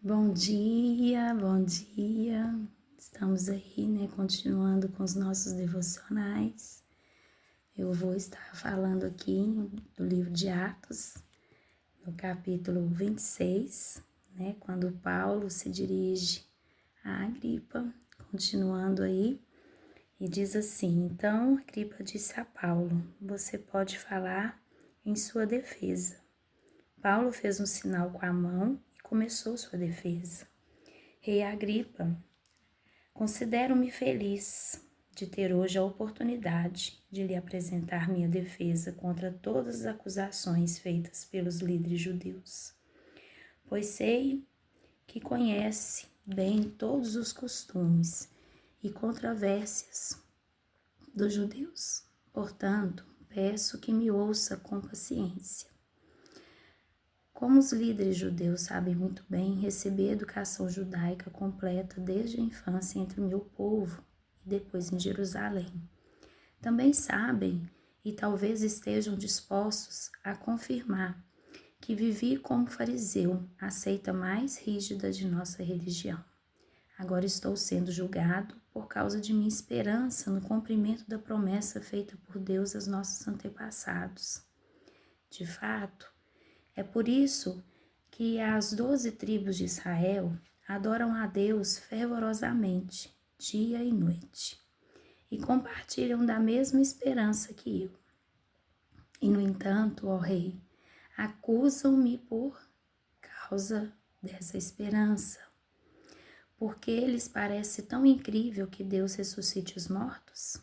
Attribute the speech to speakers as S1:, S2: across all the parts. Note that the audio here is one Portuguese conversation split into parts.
S1: Bom dia, bom dia. Estamos aí, continuando com os nossos devocionais. Eu vou estar falando aqui do livro de Atos, no capítulo 26, quando Paulo se dirige a Agripa, continuando aí, e diz assim: Então Agripa disse a Paulo: Você pode falar em sua defesa. Paulo fez um sinal com a mão e começou sua defesa. Rei Agripa, considero-me feliz de ter hoje a oportunidade de lhe apresentar minha defesa contra todas as acusações feitas pelos líderes judeus, pois sei que conhece bem todos os costumes e controvérsias dos judeus. Portanto, peço que me ouça com paciência. Como os líderes judeus sabem muito bem, recebi a educação judaica completa desde a infância entre o meu povo e depois em Jerusalém. Também sabem, e talvez estejam dispostos a confirmar, que vivi como fariseu, a seita mais rígida de nossa religião. Agora estou sendo julgado por causa de minha esperança no cumprimento da promessa feita por Deus aos nossos antepassados. De fato, é por isso que as 12 tribos de Israel adoram a Deus fervorosamente, dia e noite, e compartilham da mesma esperança que eu. E, no entanto, ó Rei, acusam-me por causa dessa esperança, porque lhes parece tão incrível que Deus ressuscite os mortos.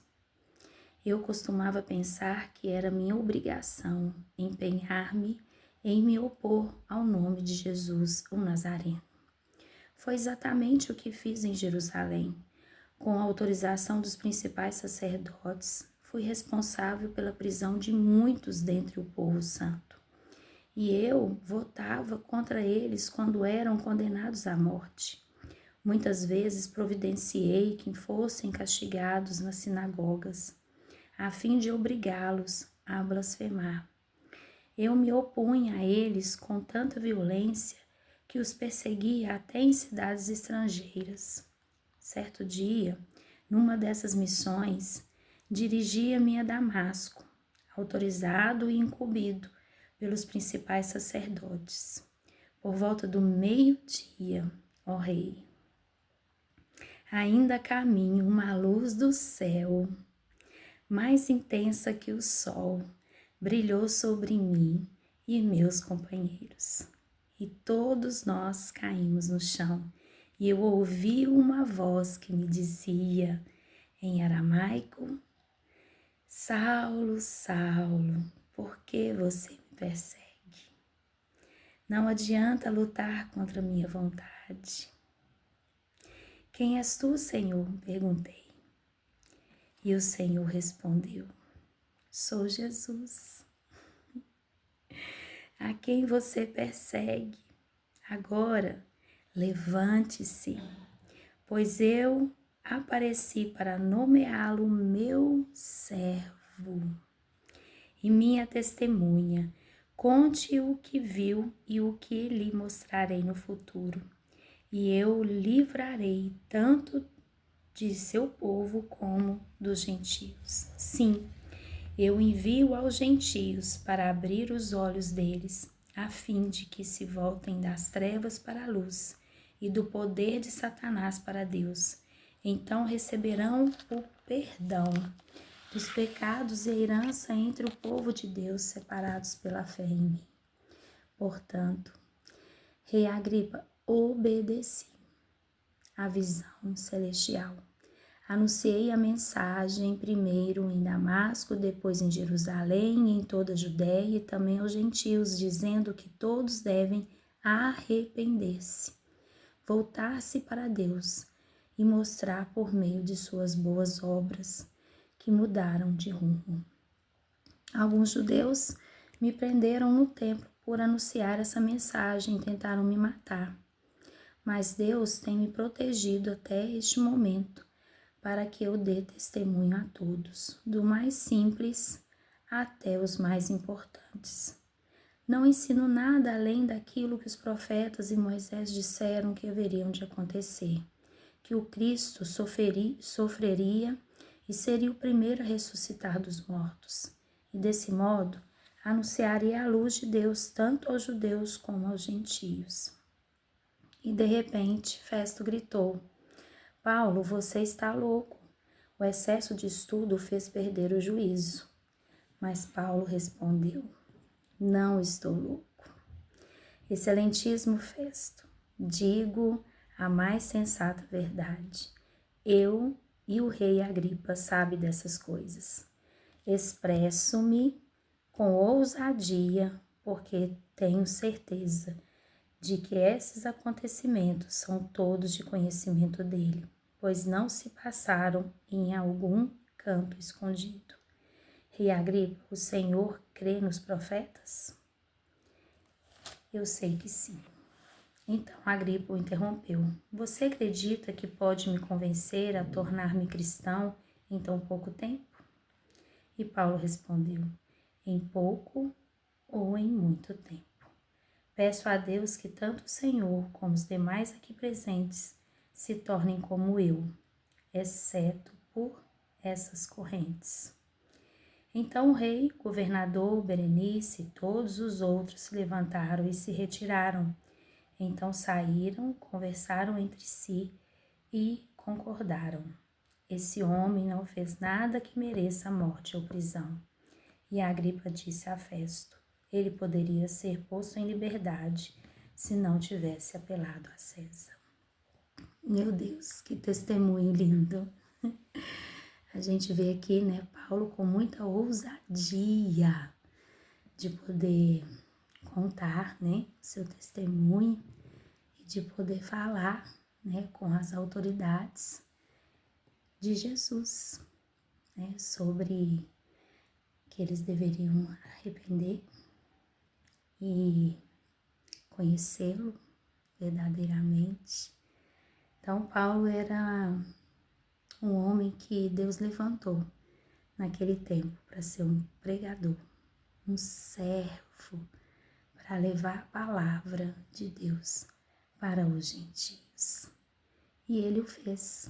S1: Eu costumava pensar que era minha obrigação empenhar-me em me opor ao nome de Jesus, o Nazareno. Foi exatamente o que fiz em Jerusalém. Com a autorização dos principais sacerdotes, fui responsável pela prisão de muitos dentre o povo santo. E eu votava contra eles quando eram condenados à morte. Muitas vezes providenciei que fossem castigados nas sinagogas, a fim de obrigá-los a blasfemar. Eu me opunha a eles com tanta violência que os perseguia até em cidades estrangeiras. Certo dia, numa dessas missões, dirigia-me a Damasco, autorizado e incumbido pelos principais sacerdotes. Por volta do meio-dia, ó Rei, ainda caminho uma luz do céu, mais intensa que o sol, brilhou sobre mim e meus companheiros. E todos nós caímos no chão, e eu ouvi uma voz que me dizia, em aramaico: Saulo, Saulo, por que você me persegue? Não adianta lutar contra a minha vontade. Quem és tu, Senhor? Perguntei. E o Senhor respondeu: Sou Jesus, a quem você persegue. Agora, levante-se, pois eu apareci para nomeá-lo meu servo e minha testemunha. Conte o que viu e o que lhe mostrarei no futuro, e eu livrarei tanto de seu povo como dos gentios. Sim, eu envio aos gentios para abrir os olhos deles, a fim de que se voltem das trevas para a luz e do poder de Satanás para Deus. Então receberão o perdão dos pecados e a herança entre o povo de Deus, separados pela fé em mim. Portanto, Rei Agripa, obedeci à visão celestial. Anunciei a mensagem primeiro em Damasco, depois em Jerusalém, em toda a Judéia e também aos gentios, dizendo que todos devem arrepender-se, voltar-se para Deus e mostrar por meio de suas boas obras que mudaram de rumo. Alguns judeus me prenderam no templo por anunciar essa mensagem e tentaram me matar. Mas Deus tem me protegido até este momento, para que eu dê testemunho a todos, do mais simples até os mais importantes. Não ensino nada além daquilo que os profetas e Moisés disseram que haveriam de acontecer, que o Cristo sofreria e seria o primeiro a ressuscitar dos mortos, e desse modo anunciaria a luz de Deus tanto aos judeus como aos gentios. E de repente Festo gritou: Paulo, você está louco. O excesso de estudo o fez perder o juízo. Mas Paulo respondeu: não estou louco. Excelentíssimo Festo, digo a mais sensata verdade. Eu e o rei Agripa sabem dessas coisas. Expresso-me com ousadia, porque tenho certeza de que esses acontecimentos são todos de conhecimento dele, pois não se passaram em algum canto escondido. Rei Agripa, o Senhor crê nos profetas? Eu sei que sim. Então Agripa o interrompeu. Você acredita que pode me convencer a tornar-me cristão em tão pouco tempo? E Paulo respondeu: em pouco ou em muito tempo. Peço a Deus que tanto o Senhor como os demais aqui presentes se tornem como eu, exceto por essas correntes. Então o rei, o governador, Berenice e todos os outros se levantaram e se retiraram. Então saíram, conversaram entre si e concordaram. Esse homem não fez nada que mereça morte ou prisão. E Agripa disse a Festo: ele poderia ser posto em liberdade se não tivesse apelado a César. Meu Deus, que testemunho lindo! A gente vê aqui, né, Paulo com muita ousadia de poder contar, né, seu testemunho e de poder falar, né, com as autoridades de Jesus, né, sobre que eles deveriam arrepender e conhecê-lo verdadeiramente. Então, Paulo era um homem que Deus levantou naquele tempo para ser um pregador, um servo, para levar a palavra de Deus para os gentios. E ele o fez.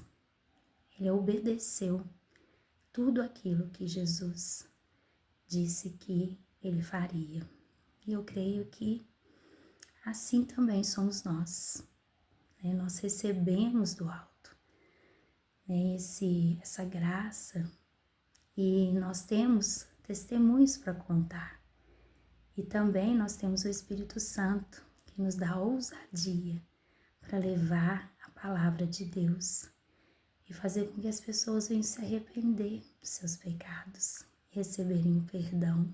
S1: Ele obedeceu tudo aquilo que Jesus disse que ele faria. E eu creio que assim também somos nós, né? Nós recebemos do alto, né, essa graça, e nós temos testemunhos para contar. E também nós temos o Espírito Santo, que nos dá ousadia para levar a palavra de Deus e fazer com que as pessoas venham se arrepender dos seus pecados e receberem o perdão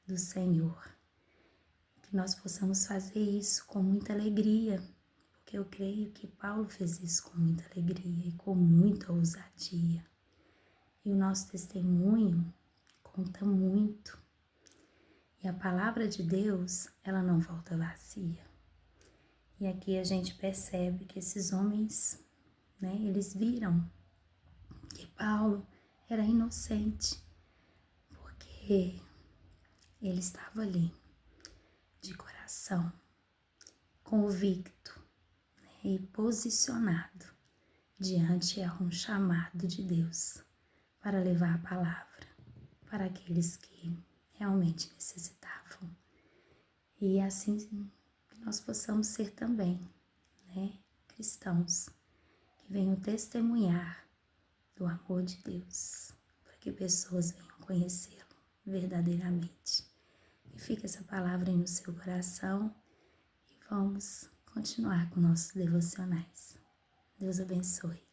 S1: do Senhor. Que nós possamos fazer isso com muita alegria, porque eu creio que Paulo fez isso com muita alegria e com muita ousadia. E o nosso testemunho conta muito. E a palavra de Deus, ela não volta vazia. E aqui a gente percebe que esses homens, né, eles viram que Paulo era inocente, porque ele estava ali, de coração, convicto, né, e posicionado diante a um chamado de Deus para levar a palavra para aqueles que realmente necessitavam. E assim que nós possamos ser também, né, cristãos, que venham testemunhar do amor de Deus, para que pessoas venham conhecê-lo verdadeiramente. E fique essa palavra aí no seu coração e vamos continuar com nossos devocionais. Deus abençoe.